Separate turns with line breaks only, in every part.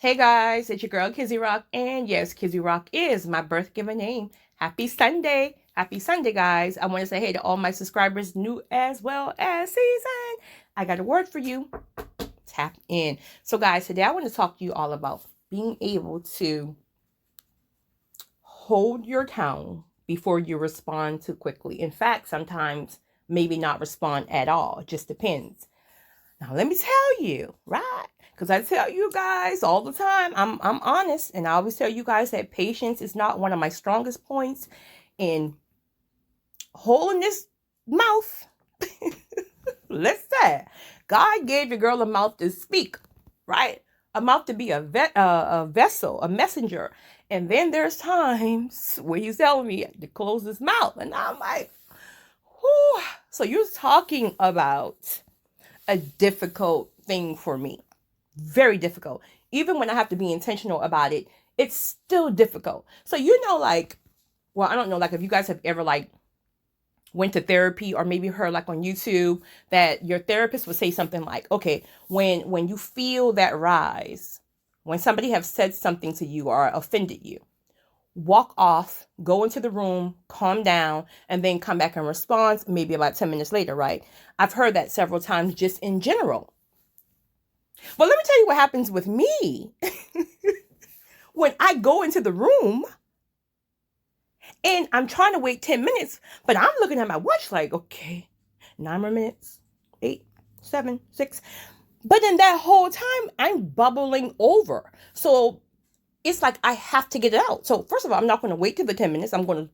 Hey guys, it's your girl Kizzy Rock, and yes, Kizzy Rock is my birth given name. Happy Sunday! Happy Sunday, guys. I want to say hey to all my subscribers, new as well as seasoned. I got a word for you. Tap in. So, guys, today I want to talk to you all about being able to hold your tongue before you respond too quickly. In fact, sometimes maybe not respond at all. It just depends. Now, let me tell you, right? Because I tell you guys all the time, I'm honest, and I always tell you guys that patience is not one of my strongest points in holding this mouth. Let's say God gave your girl a mouth to speak, right? A mouth to be a vessel, a messenger. And then there's times where he's telling me to close his mouth, and I'm like, whew. So you're talking about a difficult thing for me. Very difficult. Even when I have to be intentional about it, it's still difficult. So, well, I don't know, like if you guys have ever went to therapy or maybe heard on YouTube that your therapist would say something like, okay, when you feel that rise, when somebody have said something to you or offended you, walk off, go into the room, calm down, and then come back and respond maybe about 10 minutes later, right? I've heard that several times just in general. But let me tell you what happens with me when I go into the room and I'm trying to wait 10 minutes, but I'm looking at my watch like, okay, 9 more minutes, 8, 7, 6. But in that whole time, I'm bubbling over. So it's like I have to get it out. So first of all, I'm not going to wait till the 10 minutes. I'm going to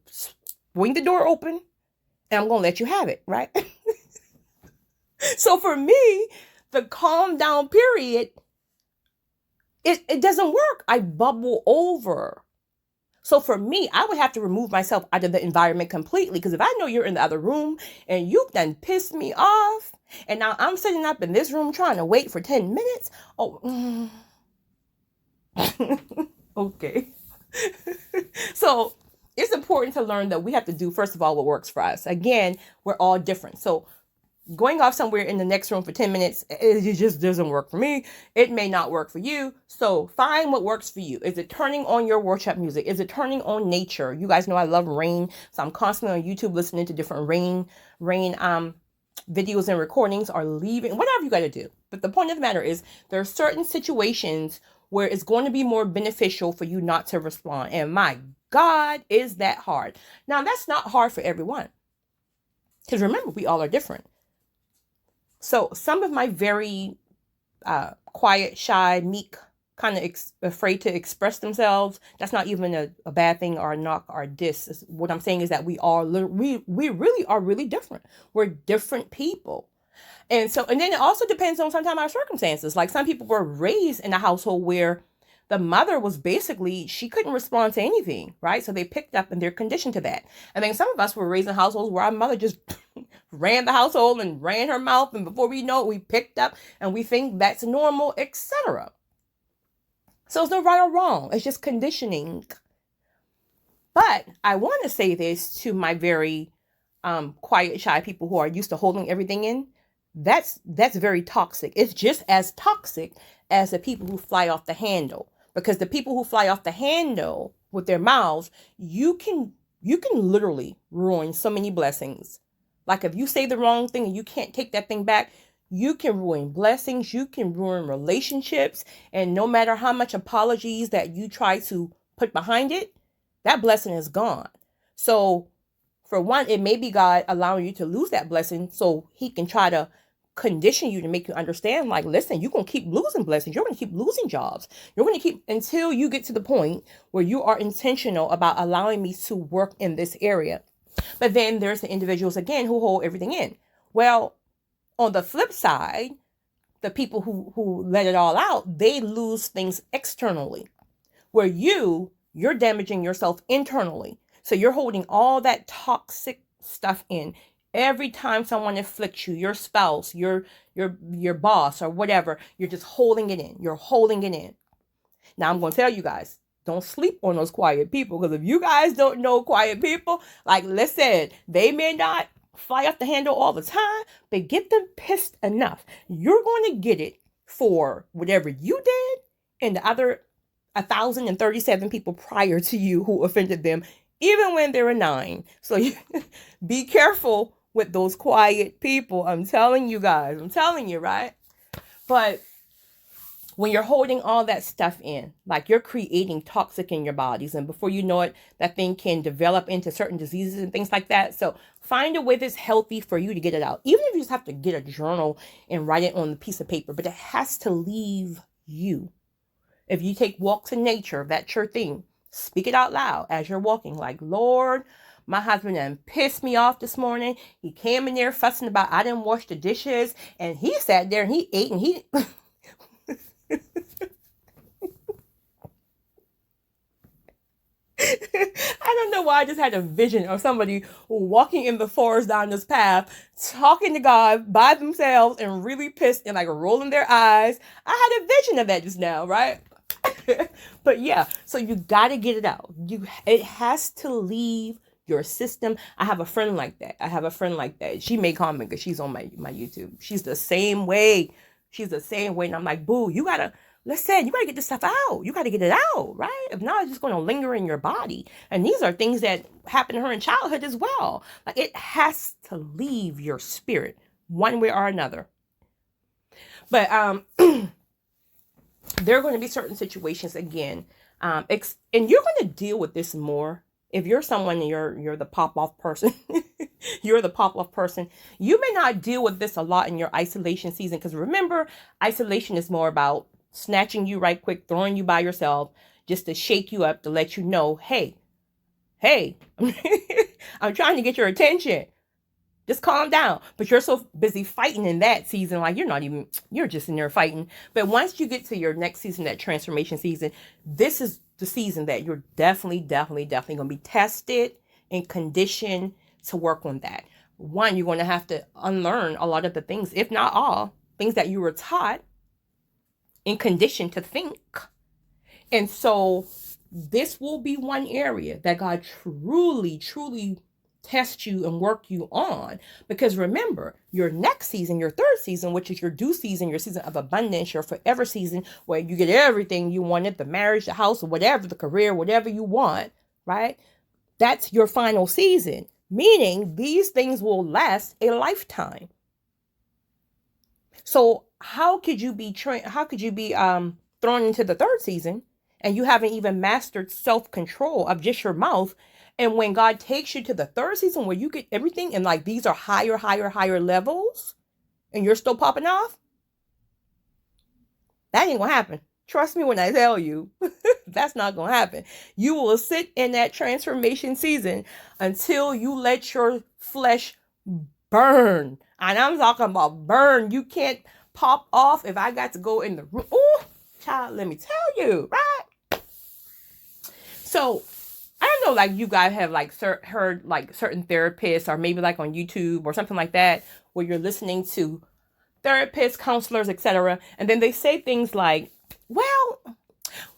swing the door open and I'm going to let you have it, right? So for me, the calm down period, it doesn't work. I bubble over. So for me, I would have to remove myself out of the environment completely. Because if I know you're in the other room and you've done pissed me off, and now I'm sitting up in this room trying to wait for 10 minutes. Oh, okay. So it's important to learn that we have to do, first of all, what works for us. Again, we're all different. So going off somewhere in the next room for 10 minutes, it just doesn't work for me. It may not work for you. So find what works for you. Is it turning on your worship music? Is it turning on nature? You guys know I love rain. So I'm constantly on YouTube listening to different rain videos and recordings, or leaving, whatever you got to do. But the point of the matter is there are certain situations where it's going to be more beneficial for you not to respond. And my God, is that hard? Now, that's not hard for everyone. Because remember, we all are different. So some of my very quiet, shy, meek, kind of afraid to express themselves, that's not even a bad thing or a knock or a diss. What I'm saying is that we really are really different. We're different people. And then it also depends on sometimes our circumstances. Like some people were raised in a household where the mother was basically, she couldn't respond to anything, right? So they picked up and they're conditioned to that. And then some of us were raised in households where our mother just ran the household and ran her mouth. And before we know it, we picked up and we think that's normal, etc. So it's no right or wrong. It's just conditioning. But I want to say this to my very quiet, shy people who are used to holding everything in. That's very toxic. It's just as toxic as the people who fly off the handle. Because the people who fly off the handle with their mouths, you can literally ruin so many blessings. Like if you say the wrong thing and you can't take that thing back, you can ruin blessings, you can ruin relationships, and no matter how much apologies that you try to put behind it, that blessing is gone. So for one, it may be God allowing you to lose that blessing so he can try to condition you to make you understand, like, listen, you're going to keep losing blessings. You're going to keep losing jobs. You're going to keep until you get to the point where you are intentional about allowing me to work in this area. But then there's the individuals, again, who hold everything in. Well, on the flip side, the people who let it all out, they lose things externally, where you're damaging yourself internally. So you're holding all that toxic stuff in. Every time someone afflicts you, your spouse, your boss or whatever, you're just holding it in. You're holding it in. Now I'm going to tell you guys, don't sleep on those quiet people, because if you guys don't know quiet people, like listen, they may not fly off the handle all the time, but get them pissed enough. You're going to get it for whatever you did and the other 1,037 people prior to you who offended them, even when they were 9. So you, be careful with those quiet people. I'm telling you guys. I'm telling you, right? But when you're holding all that stuff in, like you're creating toxic in your bodies, and before you know it, that thing can develop into certain diseases and things like that. So find a way that's healthy for you to get it out. Even if you just have to get a journal and write it on a piece of paper, but it has to leave you. If you take walks in nature, that's your thing. Speak it out loud as you're walking. Like, Lord, my husband done pissed me off this morning. He came in there fussing about I didn't wash the dishes. And he sat there and he ate and he... I don't know why I just had a vision of somebody walking in the forest down this path, talking to God by themselves and really pissed and like rolling their eyes. I had a vision of that just now, right? But yeah, so you got to get it out. It has to leave your system. I have a friend like that. She may comment because she's on my YouTube. She's the same way. And I'm like, boo, you got to get this stuff out. You got to get it out, right? If not, it's just going to linger in your body. And these are things that happened to her in childhood as well. Like, it has to leave your spirit one way or another. But there are going to be certain situations again, and you're going to deal with this more if you're someone and you're the pop-off person. You're the pop-off person. You may not deal with this a lot in your isolation season, because remember, isolation is more about snatching you right quick, throwing you by yourself, just to shake you up, to let you know, hey, I'm trying to get your attention. Just calm down. But you're so busy fighting in that season, like you're just in there fighting. But once you get to your next season, that transformation season, this is the season that you're definitely going to be tested and conditioned to work on that. One, you're going to have to unlearn a lot of the things, if not all, things that you were taught and conditioned to think. And so this will be one area that God truly test you and work you on. Because remember, your next season, your third season, which is your due season, your season of abundance, your forever season, where you get everything you wanted, the marriage, the house, or whatever, the career, whatever you want, right? That's your final season, meaning these things will last a lifetime. So how could you be thrown into the third season and you haven't even mastered self-control of just your mouth? And when God takes you to the third season where you get everything and like these are higher levels and you're still popping off, that ain't gonna happen. Trust me when I tell you, that's not gonna happen. You will sit in that transformation season until you let your flesh burn. And I'm talking about burn. You can't pop off. If I got to go in the room, oh, child, let me tell you, right? So I don't know, like you guys have like heard like certain therapists, or maybe like on YouTube or something like that, where you're listening to therapists, counselors, etc. And then they say things like, well,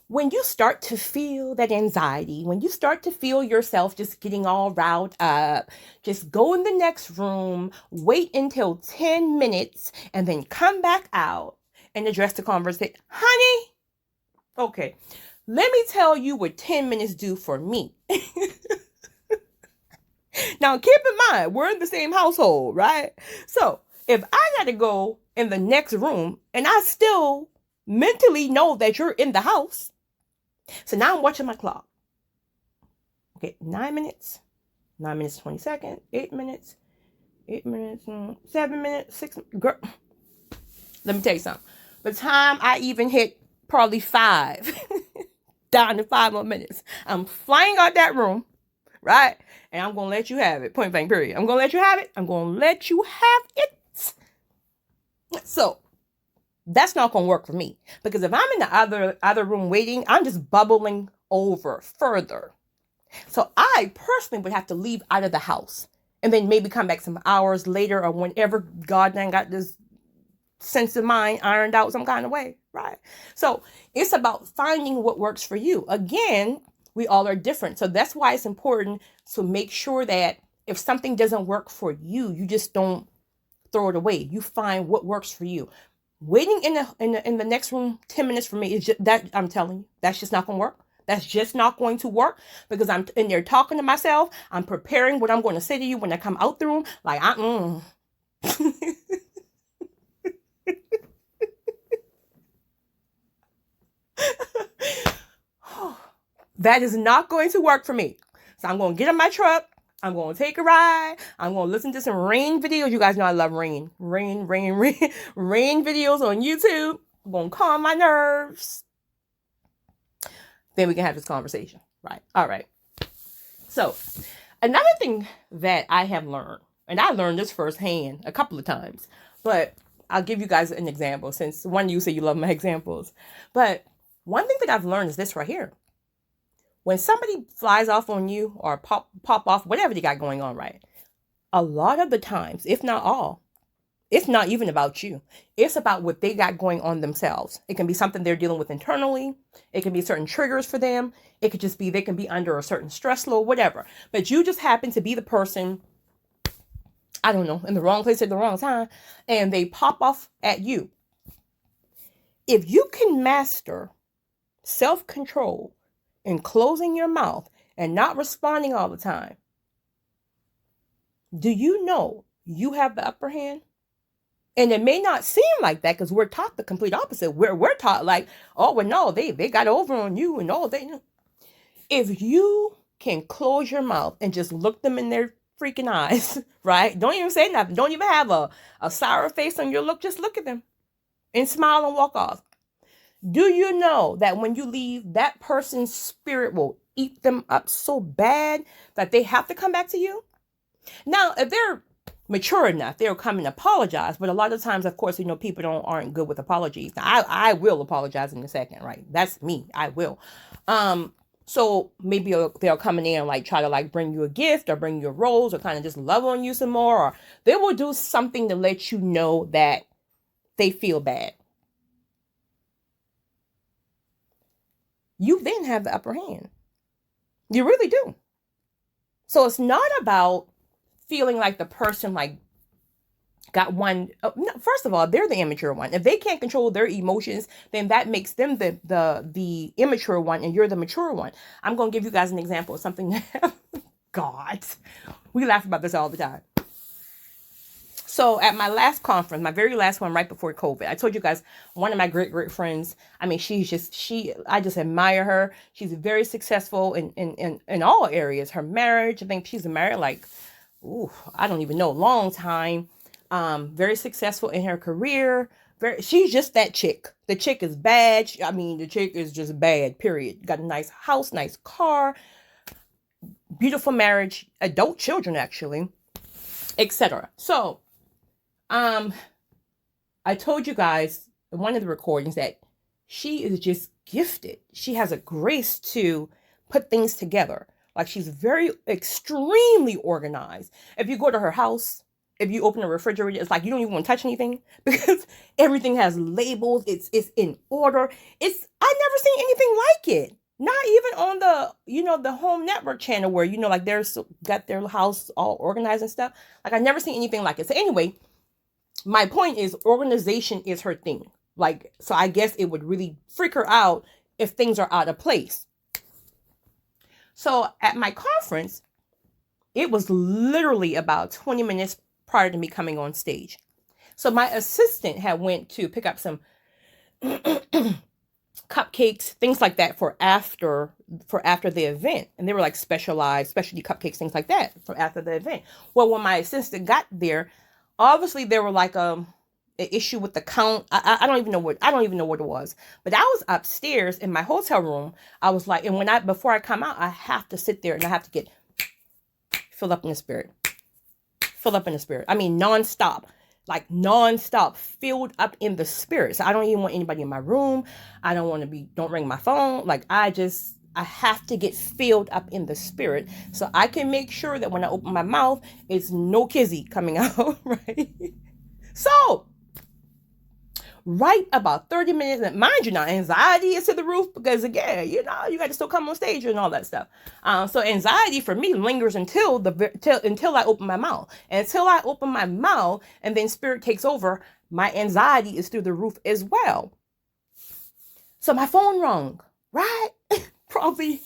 when you start to feel that anxiety, when you start to feel yourself just getting all riled up, just go in the next room, wait until 10 minutes, and then come back out and address the conversation. Honey, okay, let me tell you what 10 minutes do for me. Now, keep in mind, we're in the same household, right? So if I got to go in the next room and I still mentally know that you're in the house, so now I'm watching my clock. Okay, 9 minutes, 9 minutes, 20 seconds, 8 minutes, 7 minutes, 6. Girl, let me tell you something. By the time I even hit probably 5, down to 5 more minutes, I'm flying out that room, right? And I'm going to let you have it. Point blank, period. I'm going to let you have it. I'm going to let you have it. So that's not going to work for me, because if I'm in the other room waiting, I'm just bubbling over further. So I personally would have to leave out of the house and then maybe come back some hours later, or whenever God done got this sense of mind ironed out some kind of way, right? So it's about finding what works for you. Again, we all are different. So that's why it's important to make sure that if something doesn't work for you, you just don't throw it away. You find what works for you. Waiting in the next room 10 minutes for me is just that. I'm telling you, that's just not gonna work. That's just not going to work, because I'm in there talking to myself. I'm preparing what I'm going to say to you when I come out the room. Like, that is not going to work for me. So I'm going to get in my truck. I'm going to take a ride. I'm going to listen to some rain videos. You guys know I love rain. Rain videos on YouTube. I'm going to calm my nerves. Then we can have this conversation. Right. All right. So another thing that I have learned, and I learned this firsthand a couple of times, but I'll give you guys an example, since one of you say you love my examples. But one thing that I've learned is this right here. When somebody flies off on you or pop off, whatever they got going on, right? A lot of the times, if not all, it's not even about you. It's about what they got going on themselves. It can be something they're dealing with internally. It can be certain triggers for them. It could just be they can be under a certain stress load, whatever. But you just happen to be the person, I don't know, in the wrong place at the wrong time, and they pop off at you. If you can master self-control and closing your mouth and not responding all the time, do you know you have the upper hand? And it may not seem like that, because we're taught the complete opposite. We're taught like, oh, well, no, they got over on you, and if you can close your mouth and just look them in their freaking eyes, right? Don't even say nothing. Don't even have a sour face on your look. Just look at them and smile and walk off. Do you know that when you leave, that person's spirit will eat them up so bad that they have to come back to you? Now, if they're mature enough, they'll come and apologize. But a lot of times, of course, people aren't good with apologies. Now, I will apologize in a second, right? That's me. I will. So maybe they'll come in there and like try to like bring you a gift or bring you a rose or kind of just love on you some more, or they will do something to let you know that they feel bad. You then have the upper hand. You really do. So it's not about feeling like the person like got one. No, first of all, they're the immature one. If they can't control their emotions, then that makes them the immature one, and you're the mature one. I'm going to give you guys an example of something that, God, we laugh about this all the time. So at my last conference, my very last one right before COVID, I told you guys, one of my great friends, I mean, I just admire her. She's very successful in all areas. Her marriage, I think she's married like, I don't even know, long time. Very successful in her career. She's just that chick. The chick is bad. The chick is just bad, period. Got a nice house, nice car, beautiful marriage, adult children, actually, etc. So, I told you guys in one of the recordings that she is just gifted. She has a grace to put things together. Like, she's very extremely organized. If you go to her house, if you open a refrigerator, it's like you don't even want to touch anything, because everything has labels. It's in order. I never seen anything like it. Not even on the Home Network channel where, like they're got their house all organized and stuff. Like, I never seen anything like it. So anyway, my point is organization is her thing. Like, so I guess it would really freak her out if things are out of place. So at my conference, it was literally about 20 minutes prior to me coming on stage. So my assistant had went to pick up some cupcakes, things like that for after the event. And they were like specialty cupcakes, things like that for after the event. Well, when my assistant got there, obviously there were like an issue with the count. I don't even know what it was. But I was upstairs in my hotel room. I was like, and before I come out, I have to sit there and I have to get filled up in the spirit. Filled up in the spirit. I mean, nonstop, filled up in the spirit. So I don't even want anybody in my room. I don't ring my phone. Like, I have to get filled up in the spirit so I can make sure that when I open my mouth, it's no kizzy coming out, right? So, right about 30 minutes, and mind you now, anxiety is to the roof because, again, you got to still come on stage and all that stuff. So anxiety for me lingers until I open my mouth. And until I open my mouth and then spirit takes over, my anxiety is through the roof as well. So my phone rang, right? Probably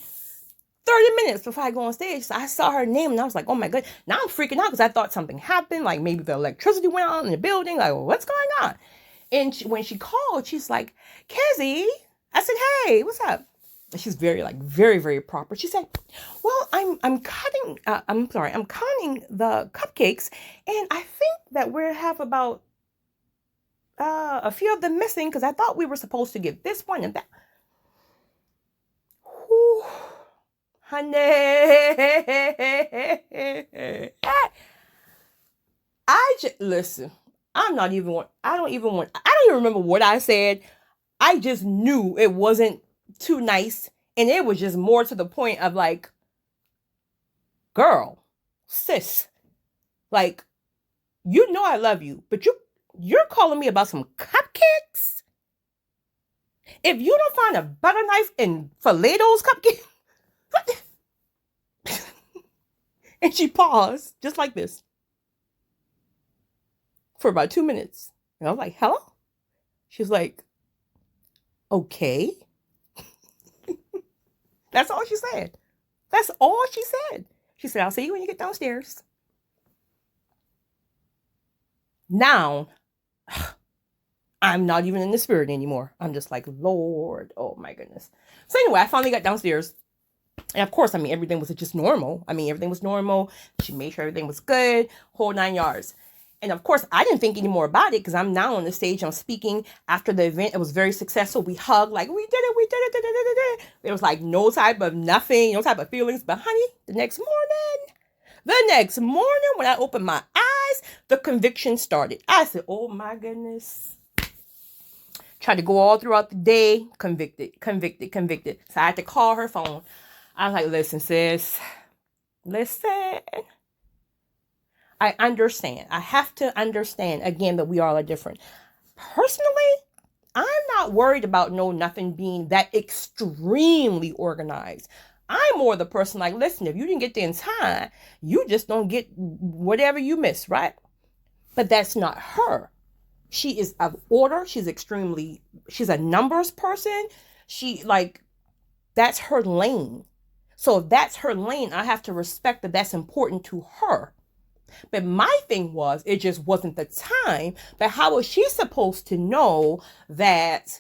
30 minutes before I go on stage. So I saw her name and I was like, oh my God. Now I'm freaking out because I thought something happened. Like maybe the electricity went out in the building. Like, what's going on? And when she called, she's like, Kezzy. I said, hey, what's up? And she's very, very proper. She said, well, I'm counting the cupcakes. And I think that we have about a few of them missing because I thought we were supposed to get this one and that. Whew. Honey, listen, I don't even remember what I said. I just knew it wasn't too nice. And it was just more to the point of like, girl, sis, like, you know I love you, but you're calling me about some cupcakes? If you don't find a butter knife and fillet those cupcakes. And she paused just like this for about 2 minutes. And I was like, hello? She was like, okay. That's all she said. That's all she said. She said, I'll see you when you get downstairs. Now, I'm not even in the spirit anymore. I'm just like, Lord, oh my goodness. So anyway, I finally got downstairs. And of course, everything was just normal. Everything was normal. She made sure everything was good, whole 9 yards. And of course, I didn't think any more about it because I'm now on the stage. I'm speaking after the event. It was very successful. We hugged like, we did it. There was like no type of nothing, no type of feelings. But honey, the next morning when I opened my eyes, the conviction started. I said, oh my goodness. Tried to go all throughout the day, convicted. So I had to call her phone. I was like, listen, sis, listen. I understand. I have to understand, again, that we all are different. Personally, I'm not worried about nothing being that extremely organized. I'm more the person like, listen, if you didn't get there in time, you just don't get whatever you miss, right? But that's not her. She is of order. She's a numbers person. That's her lane. So if that's her lane, I have to respect that that's important to her. But my thing was, it just wasn't the time. But how was she supposed to know that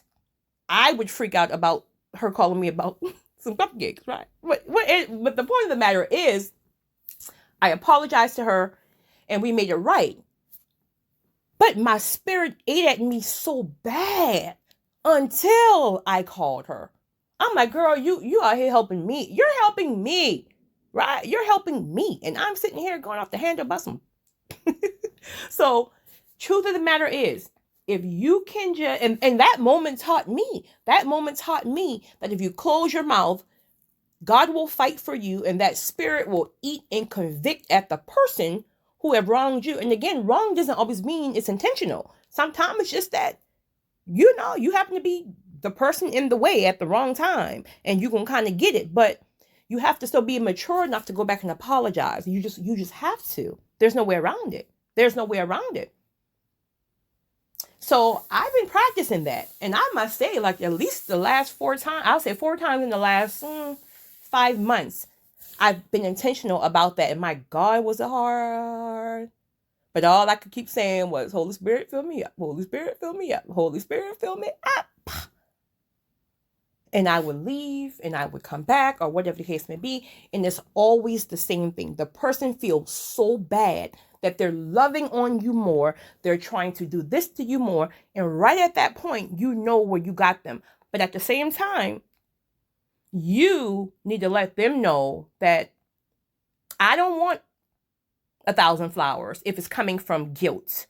I would freak out about her calling me about some cupcakes, right? But the point of the matter is, I apologized to her and we made it right. But my spirit ate at me so bad until I called her. I'm like, girl, you out here helping me. You're helping me, right? You're helping me. And I'm sitting here going off the handle about some. So, truth of the matter is, if you can just, and that moment taught me that if you close your mouth, God will fight for you and that spirit will eat and convict at the person who have wronged you. And again, wrong doesn't always mean it's intentional. Sometimes it's just that, you happen to be the person in the way at the wrong time and you can kind of get it, but you have to still be mature enough to go back and apologize. You just have to. There's no way around it. So I've been practicing that. And I must say, like, at least the last 4 times, I'll say 4 times in the last 5 months, I've been intentional about that. And my God, was it hard. But all I could keep saying was, Holy Spirit, fill me up. Holy Spirit, fill me up. Holy Spirit, fill me up. And I would leave and I would come back or whatever the case may be. And it's always the same thing. The person feels so bad that they're loving on you more. They're trying to do this to you more. And right at that point, you know where you got them. But at the same time, you need to let them know that I don't want 1,000 flowers if it's coming from guilt.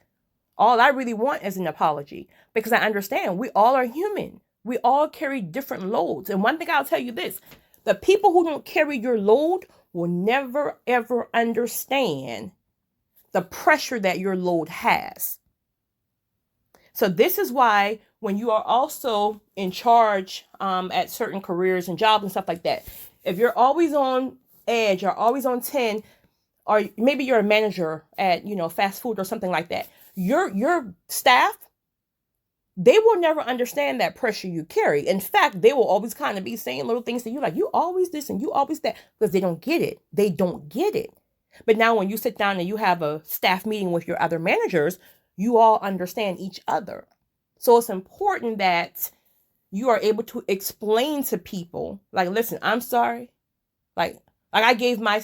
All I really want is an apology because I understand we all are human. We all carry different loads. And one thing I'll tell you this, the people who don't carry your load will never, ever understand the pressure that your load has. So this is why when you are also in charge at certain careers and jobs and stuff like that, if you're always on edge or always on 10, or maybe you're a manager at, fast food or something like that, your staff they will never understand that pressure you carry. In fact, they will always kind of be saying little things to you like, you always this and you always that, because they don't get it. They don't get it. But now when you sit down and you have a staff meeting with your other managers, you all understand each other. So it's important that you are able to explain to people, like, listen, I'm sorry. Like I gave my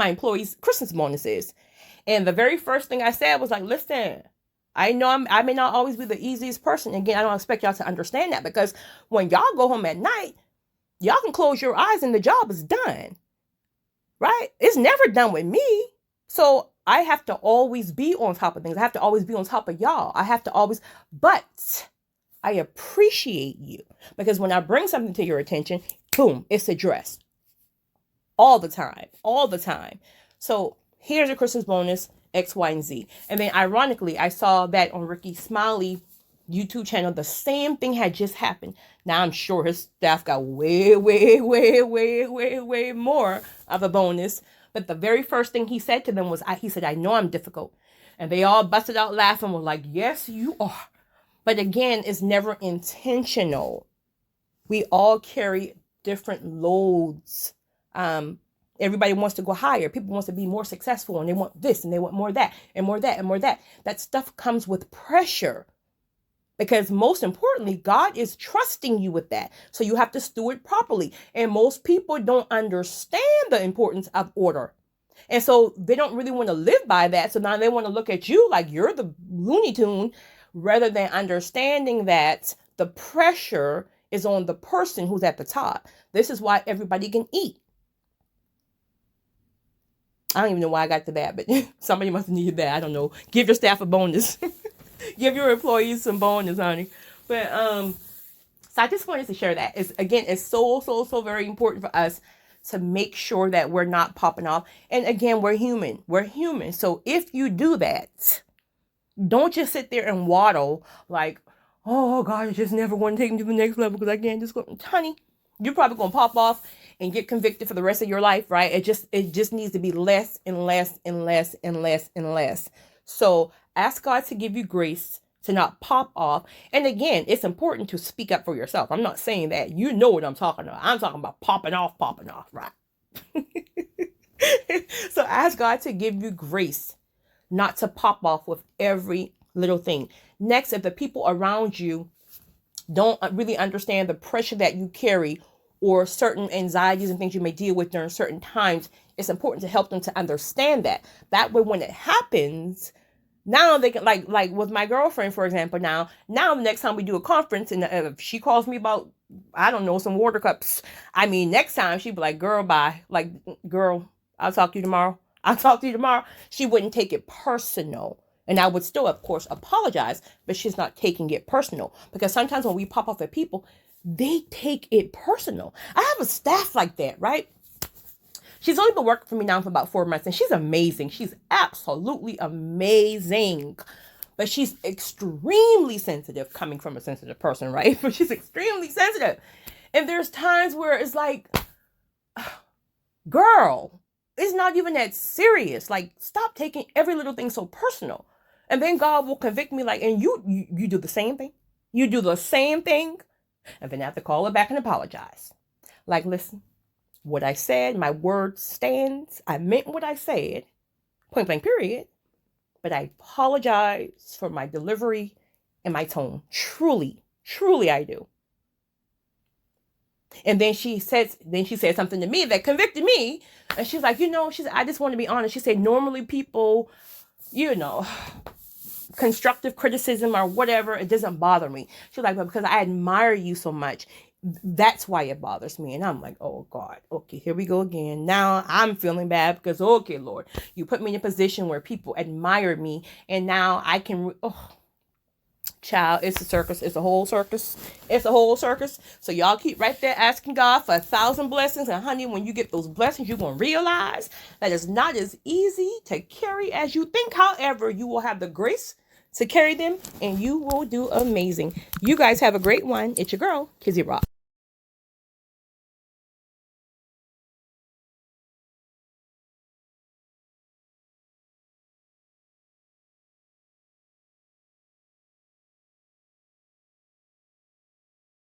employees Christmas bonuses. And the very first thing I said was like, listen, I know I may not always be the easiest person. Again, I don't expect y'all to understand that, because when y'all go home at night, y'all can close your eyes and the job is done. Right? It's never done with me. So I have to always be on top of things. I have to always be on top of y'all. But I appreciate you, because when I bring something to your attention, boom, it's addressed. All the time. So here's a Christmas bonus, X, Y, and Z. And then ironically, I saw that on Ricky Smiley YouTube channel, the same thing had just happened. Now I'm sure his staff got way more of a bonus. But the very first thing he said to them was, he said, I know I'm difficult. And they all busted out laughing, were like, yes, you are. But again, it's never intentional. We all carry different loads. Everybody wants to go higher. People want to be more successful, and they want this and they want more of that and more of that and more of that. That stuff comes with pressure. Because most importantly, God is trusting you with that. So you have to steward properly. And most people don't understand the importance of order. And so they don't really want to live by that. So now they want to look at you like you're the Looney Tune, rather than understanding that the pressure is on the person who's at the top. This is why everybody can eat. I don't even know why I got to that, but somebody must have needed that. I don't know. Give your staff a bonus. Give your employees some bonus, honey. But so I just wanted to share that. It's so very important for us to make sure that we're not popping off. And again, we're human. So if you do that, don't just sit there and waddle like, oh God, I just never want to take me to the next level because I can't just go. Honey, you're probably gonna pop off and get convicted for the rest of your life, right? It just needs to be less and less and less and less and less. So ask God to give you grace to not pop off. And again, it's important to speak up for yourself. I'm not saying that. You know what I'm talking about. I'm talking about popping off, right? So ask God to give you grace not to pop off with every little thing. Next, if the people around you don't really understand the pressure that you carry or certain anxieties and things you may deal with during certain times, it's important to help them to understand that. That way, when it happens, now they can, like with my girlfriend, for example, now next time we do a conference and if she calls me about, I don't know, some water cups, next time she'd be like, girl, bye. Like, girl, I'll talk to you tomorrow. She wouldn't take it personal. And I would still, of course, apologize, but she's not taking it personal. Because sometimes when we pop off at people, they take it personal. I have a staff like that, right? She's only been working for me now for about 4 months, and she's amazing. She's absolutely amazing. But she's extremely sensitive, coming from a sensitive person, right? But she's extremely sensitive. And there's times where it's like, girl, it's not even that serious. Like, stop taking every little thing so personal. And then God will convict me like, and you do the same thing. You do the same thing. And then I have to call her back and apologize. Like, listen, what I said, my word stands. I meant what I said. Point blank, period. But I apologize for my delivery and my tone. Truly I do. And then she said something to me that convicted me. And she's like, I just want to be honest. She said, normally people, constructive criticism or whatever, it doesn't bother me. She's like, but because I admire you so much, that's why it bothers me. And I'm like, oh God, okay, here we go again. Now I'm feeling bad because, okay, Lord, you put me in a position where people admire me, and now I can, child, it's a circus. It's a whole circus. So y'all keep right there asking God for 1,000 blessings. And honey, when you get those blessings, you're going to realize that it's not as easy to carry as you think. However, you will have the grace to carry them, and you will do amazing. You guys have a great one. It's your girl, Kizzy Rock.